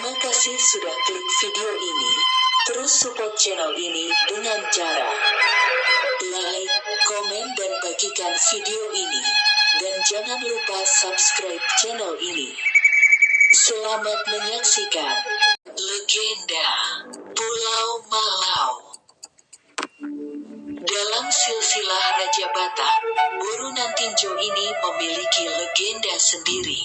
Terima kasih sudah klik video ini. Terus support channel ini dengan cara like, komen, dan bagikan video ini. Dan jangan lupa subscribe channel ini. Selamat menyaksikan Legenda Pulau Malau. Dalam silsilah Raja Batak, Boru Nantinjo ini memiliki legenda sendiri.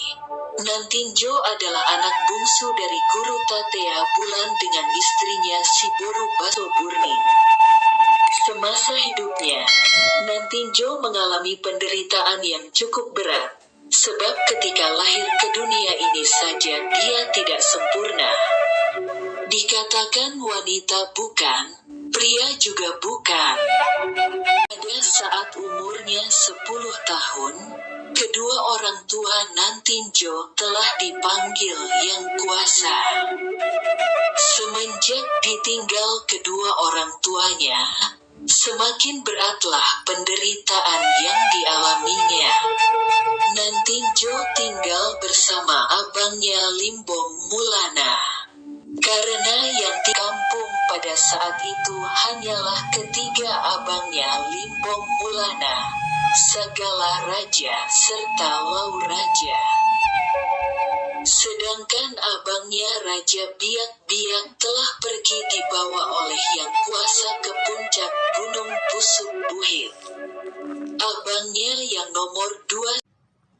Nantinjo adalah anak bungsu dari Guru Tatea Bulan dengan istrinya si Boru Baso Burning. Semasa hidupnya, Nantinjo mengalami penderitaan yang cukup berat, sebab ketika lahir ke dunia ini saja dia tidak sempurna. Dikatakan wanita bukan, pria juga bukan. Pada saat umurnya 10 tahun, kedua orang tua Nantinjo telah dipanggil Yang Kuasa. Semenjak ditinggal kedua orang tuanya, semakin beratlah penderitaan yang dialaminya. Nantinjo tinggal bersama abangnya Limbong Mulana. Karena yang di kampung pada saat itu hanyalah ketiga abangnya Limbong Mulana, Sagala Raja serta Lau Raja. Sedangkan abangnya Raja Biak-Biak telah pergi dibawa oleh Yang Kuasa ke puncak Gunung Pusuk Buhit. Abangnya yang nomor 2,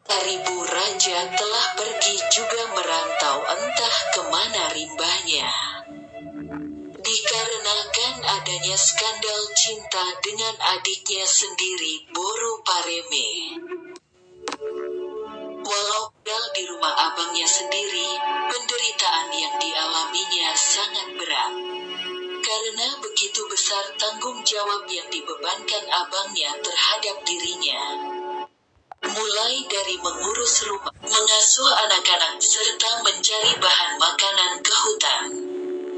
Taribu Raja, telah pergi juga merantau entah kemana rimbanya. Dikarenakan adanya skandal cinta dengan adiknya sendiri Boru Pareme. Walau tinggal di rumah abangnya sendiri, penderitaan yang dialaminya sangat berat. Karena begitu besar tanggung jawab yang dibebankan abangnya terhadap dirinya. Mulai dari mengurus rumah, mengasuh anak-anak, serta mencari bahan makanan ke hutan.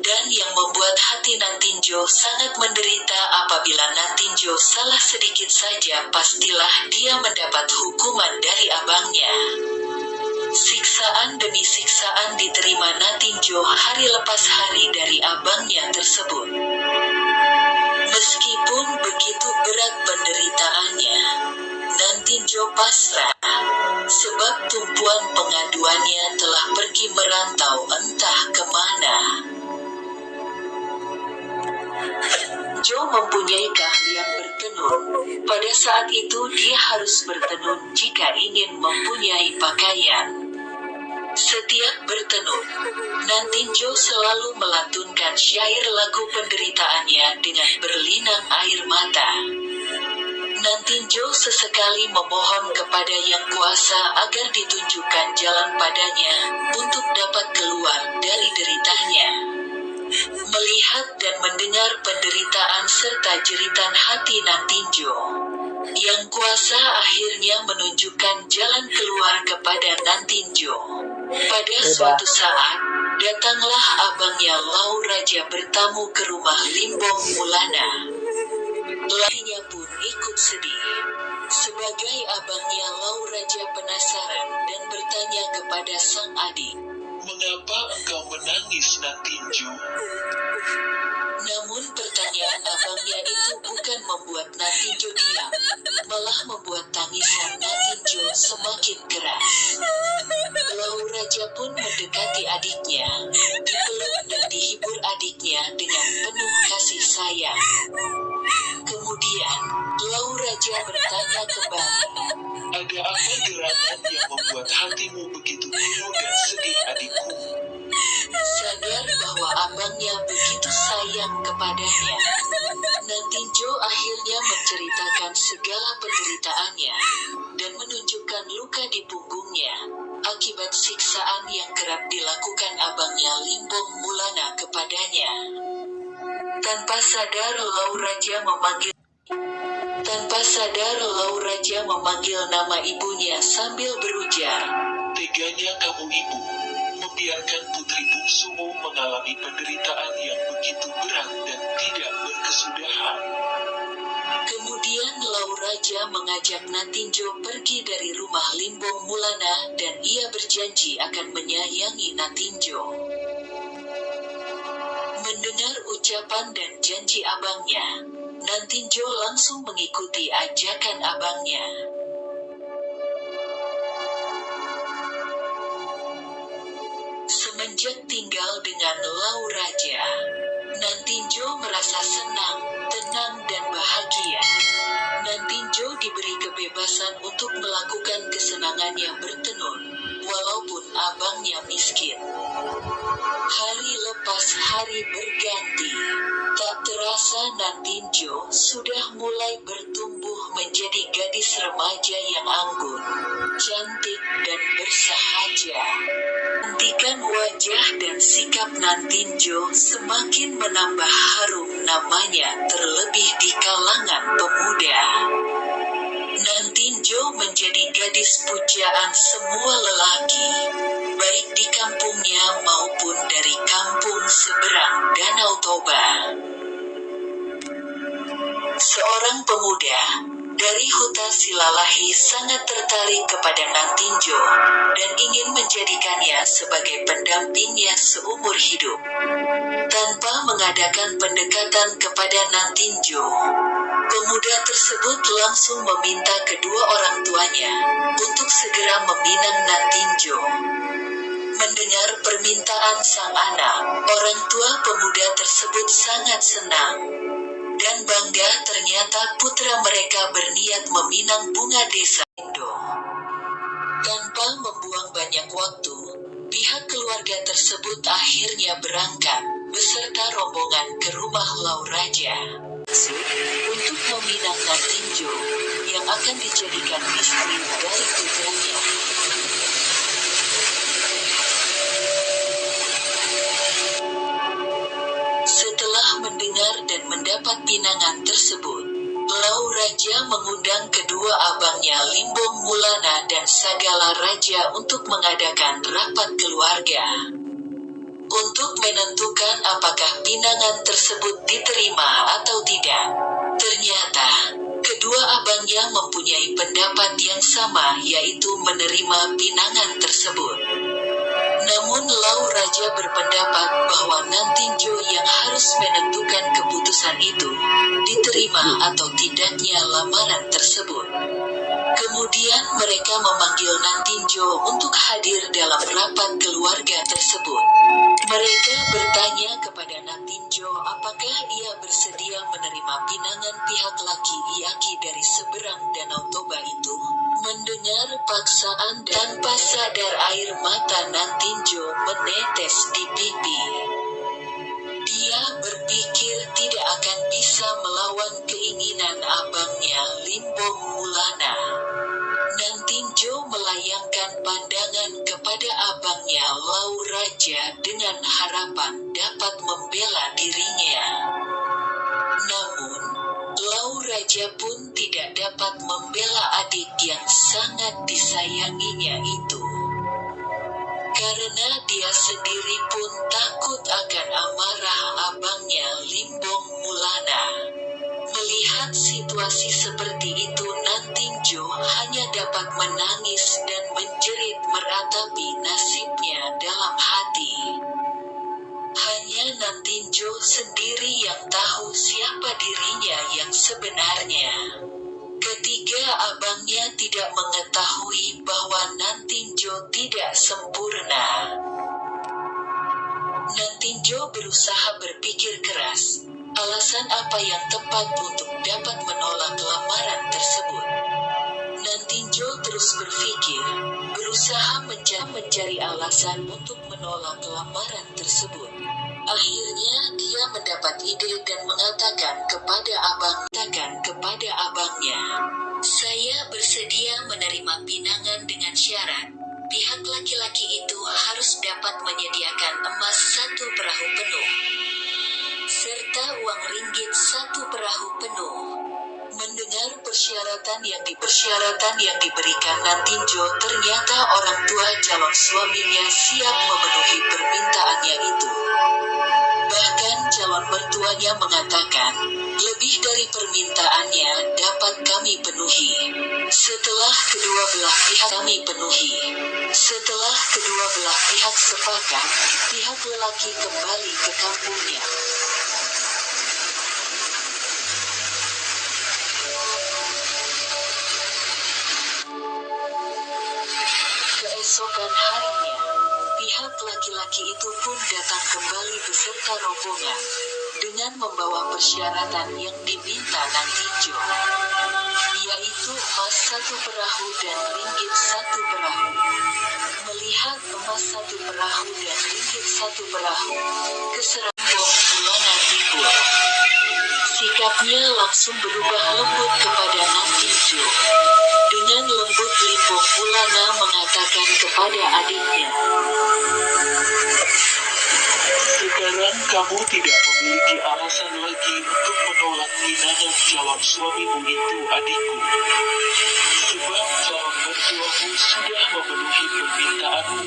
Dan yang membuat hati Nantinjo sangat menderita apabila Nantinjo salah sedikit saja pastilah dia mendapat hukuman dari abangnya. Siksaan demi siksaan diterima Nantinjo hari lepas hari dari abangnya tersebut. Meskipun begitu berat penderitaannya, Nantinjo pasrah, sebab tumpuan pengaduannya telah pergi merantau entah kemana. Jo mempunyai keahlian bertenun. Pada saat itu dia harus bertenun jika ingin mempunyai pakaian. Setiap bertenun, Nantinjo selalu melantunkan syair lagu penderitaannya dengan berlinang air mata. Nantinjo sesekali memohon kepada Yang Kuasa agar ditunjukkan jalan padanya untuk dapat keluar dari deritanya. Melihat dan mendengar penderitaan serta jeritan hati Nantinjo, Yang Kuasa akhirnya menunjukkan jalan keluar kepada Nantinjo. Pada suatu saat, datanglah abangnya Lau Raja bertamu ke rumah Limbong Mulana. Lakinya pun ikut sedih. Sebagai abangnya Lau Raja penasaran dan bertanya kepada sang adik, "Mengapa engkau menangis, Nantinjo?" Namun pertanyaan abangnya itu bukan membuat Nantinjo diam, malah membuat tangisan Nantinjo semakin keras. Lau Raja pun mendekati adiknya, dipeluk dan dihibur adiknya dengan penuh kasih sayang. Kemudian, Lau Raja bertanya kembali, "Ada apa gerangan yang membuat hatimu begitu pilu dan sedih, adikku?" Sadar bahwa abangnya begitu sayang kepadanya, Nantinjo akhirnya menceritakan segala penderitaannya, dan menunjukkan luka di punggungnya, akibat siksaan yang kerap dilakukan abangnya Limbong Mulana kepadanya. Tanpa sadar Lau Raja memanggil nama ibunya sambil berujar, "Teganya kamu, ibu, membiarkan putri bungsumu mengalami penderitaan yang begitu berat dan tidak berkesudahan." Kemudian Lau Raja mengajak Nantinjo pergi dari rumah Limbong Mulana dan ia berjanji akan menyayangi Nantinjo. Mendengar ucapan dan janji abangnya, Nantinjo langsung mengikuti ajakan abangnya. Semenjak tinggal dengan Lau Raja, Nantinjo merasa senang, tenang dan bahagia. Nantinjo diberi kebebasan untuk melakukan kesenangannya bertenun, walaupun abangnya miskin. Hari lepas hari berganti, tak terasa Nantinjo sudah mulai bertumbuh menjadi gadis remaja yang anggun, cantik dan bersahaja. Cantikan wajah dan sikap Nantinjo semakin menambah harum namanya terlebih di kalangan pemuda. Nantinjo menjadi gadis pujaan semua lelaki, baik di kampungnya maupun dari kampung seberang Danau Toba. Seorang pemuda dari Huta Silalahi sangat tertarik kepada Nantinjo dan ingin menjadikannya sebagai pendampingnya seumur hidup. Tanpa mengadakan pendekatan kepada Nantinjo, pemuda tersebut langsung meminta kedua orang tuanya untuk segera meminang Nantinjo. Mendengar permintaan sang anak, orang tua pemuda tersebut sangat senang dan bangga ternyata putra mereka berniat meminang bunga desa Indo. Tanpa membuang banyak waktu, pihak keluarga tersebut akhirnya berangkat beserta rombongan ke rumah Lau Raja untuk meminang Nantinjo yang akan dijadikan istri dari putranya. Setelah mendengar dan mendapat pinangan tersebut, Lau Raja mengundang kedua abangnya Limbong Mulana dan Sagala Raja untuk mengadakan rapat keluarga. Untuk menentukan apakah pinangan tersebut diterima atau tidak. Ternyata, kedua abangnya mempunyai pendapat yang sama yaitu menerima pinangan tersebut. Namun Lau Raja berpendapat bahwa Nantinjo yang harus menentukan keputusan itu, diterima atau tidaknya lamaran tersebut. Kemudian mereka memanggil Nantinjo untuk hadir dalam rapat keluarga tersebut. Mereka bertanya kepada Nantinjo apakah ia bersedia menerima pinangan pihak laki-laki dari seberang Danau Toba itu. Mendengar paksaan tanpa sadar air mata Nantinjo menetes di pipi. Dia berpikir tidak akan bisa melawan keinginan abangnya Limbong Mulana. Nantinjo melayangkan pandangan kepada abangnya Lau Raja dengan harapan dapat membela dirinya. Namun, Lau Raja pun tidak dapat membela adik yang sangat disayanginya itu. Karena dia sendiri pun takut akan amarah abangnya Limbong Mulana. Melihat situasi seperti itu, Nantinjo hanya dapat menangis dan menjerit meratapi nasibnya dalam hati. Hanya Nantinjo sendiri yang tahu siapa dirinya yang sebenarnya. Ketiga abangnya tidak mengetahui bahwa Nantinjo tidak sempurna. Nantinjo berusaha berpikir keras, alasan apa yang tepat untuk dapat menolak lamaran tersebut. Nantinjo terus berpikir, berusaha mencari alasan untuk menolak lamaran tersebut. Akhirnya dia mendapat ide dan mengatakan kepada abangnya, "Saya bersedia menerima pinangan dengan syarat, pihak laki-laki itu harus dapat menyediakan emas 1 perahu penuh, serta uang ringgit 1 perahu penuh." Mendengar persyaratan yang diberikan Nantinjo, ternyata orang tua calon suaminya siap memenuhi permintaannya itu. Bahkan calon mertuanya mengatakan, lebih dari permintaannya dapat kami penuhi. Setelah kedua belah pihak sepakat, pihak lelaki kembali ke kampungnya. keesokan harinya, pihak laki-laki itu pun datang kembali beserta rombongan, dengan membawa persyaratan yang diminta Nang Tinjo, yaitu emas 1 perahu dan ringgit 1 perahu. Melihat emas 1 perahu dan ringgit 1 perahu, keserambong Bulana timbul. Sikapnya langsung berubah lembut kepada Nang Tinjo. Dengan lembut Limbong Bulana mengatakan kepada adiknya, "Sekarang kamu tidak memiliki alasan lagi untuk menolak pinangan calon suamimu itu, adikku. Sebab calon mertuamu sudah memenuhi permintaanmu,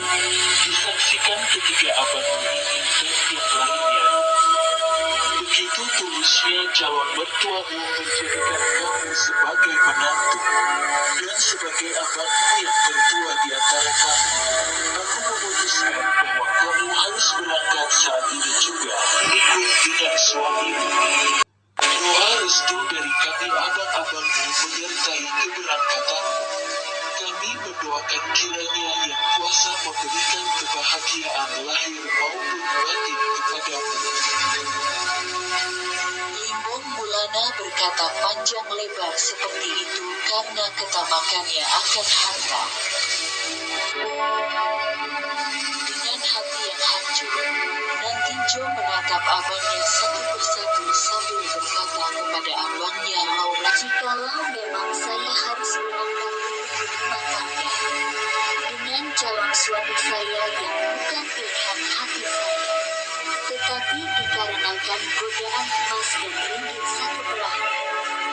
disaksikan ketiga abangmu ini dan yang lainnya. Begitu tulusnya calon mertuamu menjadikan kamu sebagai menantu, dan sebagai abangmu yang tertua di antara kami, aku memutuskan bahwa kamu harus berangkat saat ini juga, ikut dengan suamimu. Doa restu dari kami abang-abangmu menyertai keberangkatanmu. Kami mendoakan kiranya Yang Kuasa memberikan kebahagiaan lahir maupun batin kepadamu." Limbong Bulana berkata panjang lebar seperti itu karena ketamakannya akan harta. Dengan hati yang hancur, Nang Tinjo menatap abangnya satu persatu sambil berkata kepada abangnya Laura, "Jikalau memang saya harus berangkat untuk berumah tangga dengan calon suami saya yang bukan pilihan hati saya, tetapi dikarenakan godaan emas dan ringgit 1 perahu,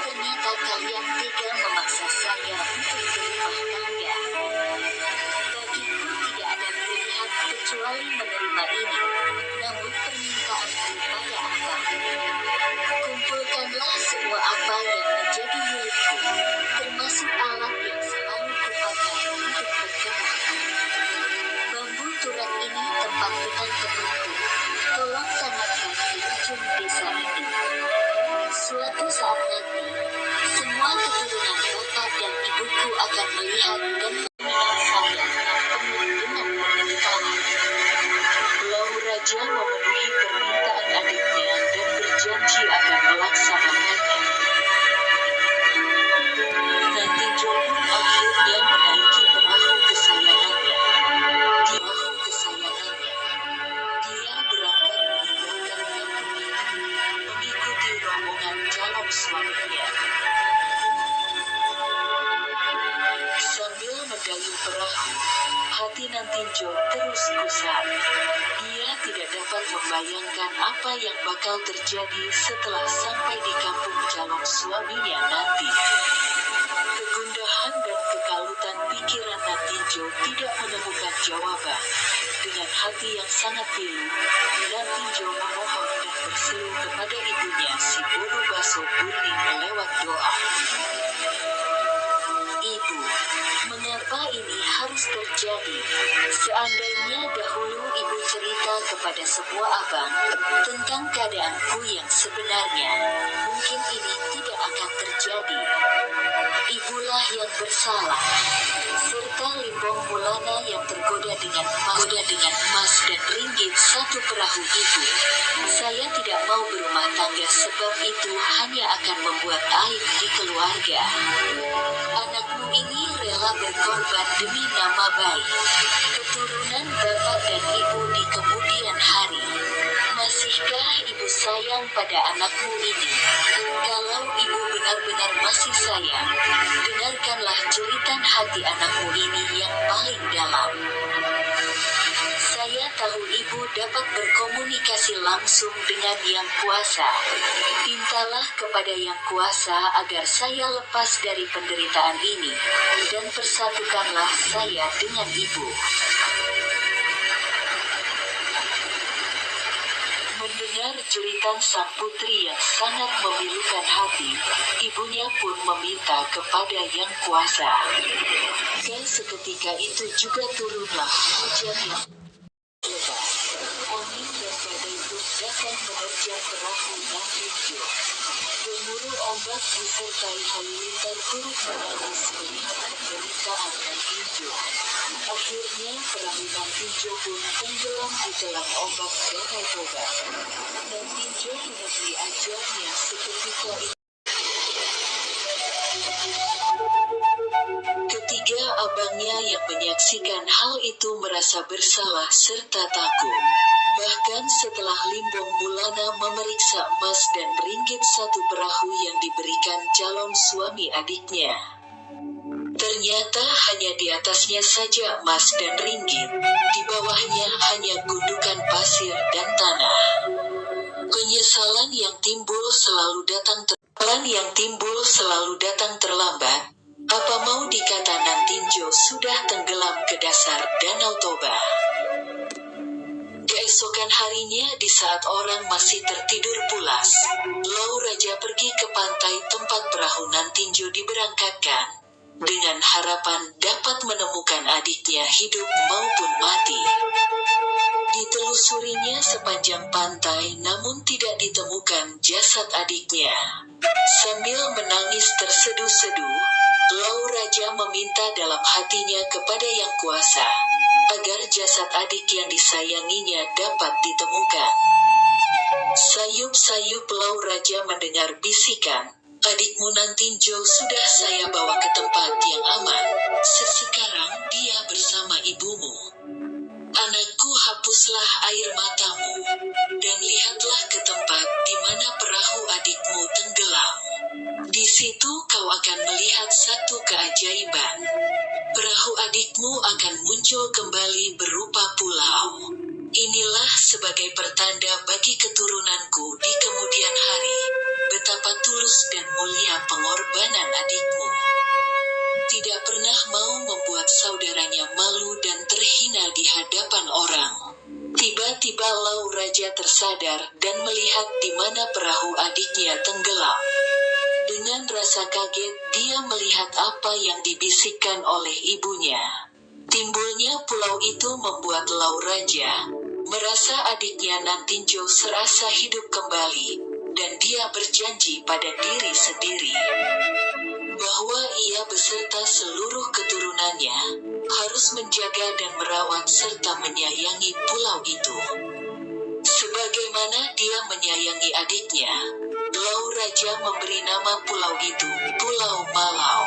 ternyata kalian tega memaksa saya untuk berumah tangga. Bagiku tidak ada pilihan kecuali menerima ini, namun permintaanku pada abang, kumpulkanlah semua apa yang menjadi milikku, termasuk alat yang selalu kupakai untuk berkemah. Bambu turat ini tempat benang tenunku, tolong tanamkan di ujung desa ini. Suatu saat nanti, semua keturunan bapak dan ibuku akan melihat dan mengenal saya penuh dengan penderitaan." Lalu raja memenuhi permintaan adiknya dan berjanji akan melaksanakannya. Nang Tinjo pun akhirnya menaiki perahu kesayangannya. Di perahu kesayangannya, dia berangkat meninggalkan kampung itu, mengikuti rombongan calon suaminya. Sambil mendayung perahu, hati Nang Tinjo terus gusar. Ia tidak dapat membayangkan apa yang bakal terjadi setelah sampai di kampung calon suaminya nanti. Kegundahan dan kekalutan pikiran Nang Tinjo tidak menemukan jawaban. Dengan hati yang sangat pilu, Nang Tinjo memohon dan berseru kepada ibunya si Buru Baso Burning lewat doa. "Ibu, mengapa ini harus terjadi? Seandainya dahulu ibu cerita kepada semua abang tentang keadaanku yang sebenarnya, mungkin ini tidak akan terjadi. Ibulah yang bersalah." Serta Limbong Bulana yang tergoda dengan emas dan ringgit 1 perahu itu. "Saya tidak mau berumah tangga sebab itu hanya akan membuat aib di keluarga. Anakmu ini rela berkorban demi nama baik keturunan bapak dan ibu di kemudian hari. Masihkah ibu sayang pada anakmu ini? Kalau ibu benar-benar masih sayang, dengarkanlah jeritan hati anakmu ini yang paling dalam. Saya tahu ibu dapat berkomunikasi langsung dengan Yang Kuasa. Mintalah kepada Yang Kuasa agar saya lepas dari penderitaan ini, dan persatukanlah saya dengan ibu." Mendengar jeritan sang putri yang sangat memilukan hati, ibunya pun meminta kepada Yang Kuasa. Dan seketika itu juga turunlah hujan yang lebat. Angin dan badai pun datang menerjang perahu Nang Tinjo. Gemuruh ombak disertai halilintar turut menangis melihat penderitaan Nantinjo. Akhirnya perahu Nantinjo pun tenggelam di telan ombak Danau Toba. Nantinjo mengakhiri ajalnya seketika itu. Ketiga abangnya yang menyaksikan hal itu merasa bersalah serta takut. Bahkan setelah Limbong Bulana memeriksa emas dan ringgit satu perahu yang diberikan calon suami adiknya, ternyata hanya di atasnya saja emas dan ringgit, di bawahnya hanya gundukan pasir dan tanah. Penyesalan yang timbul selalu datang terlambat. Apa mau dikata Nantinjo sudah tenggelam ke dasar Danau Toba. Keesokan harinya di saat orang masih tertidur pulas, Lau Raja pergi ke pantai tempat perahu Nantinjo diberangkatkan, dengan harapan dapat menemukan adiknya hidup maupun mati. Ditelusurinya sepanjang pantai namun tidak ditemukan jasad adiknya. Sambil menangis terseduh-seduh, Lau Raja meminta dalam hatinya kepada Yang Kuasa, agar jasad adik yang disayanginya dapat ditemukan. Sayup-sayup Lau Raja mendengar bisikan, adikmu Nantinjo sudah saya bawa ke tempat yang aman. Sekarang dia bersama ibumu. Anakku, hapuslah air matamu, dan lihatlah ke tempat di mana perahu adikmu tenggelam. Di situ kau akan melihat satu keajaiban. Perahu adikmu akan muncul kembali berupa pulau. Inilah sebagai pertanda bagi keturunanku di kemudian hari, betapa tulus dan mulia pengorbanan adikmu. Tidak pernah mau membuat saudaranya malu dan terhina di hadapan orang. Tiba-tiba Lau Raja tersadar dan melihat di mana perahu adiknya tenggelam. Dengan rasa kaget, dia melihat apa yang dibisikkan oleh ibunya. Timbulnya pulau itu membuat Lau Raja merasa adiknya Nantinjo serasa hidup kembali, dan dia berjanji pada diri sendiri bahwa ia beserta seluruh keturunannya harus menjaga dan merawat serta menyayangi pulau itu. Sebagaimana dia menyayangi adiknya, Lau Raja memberi nama pulau itu Pulau Malau.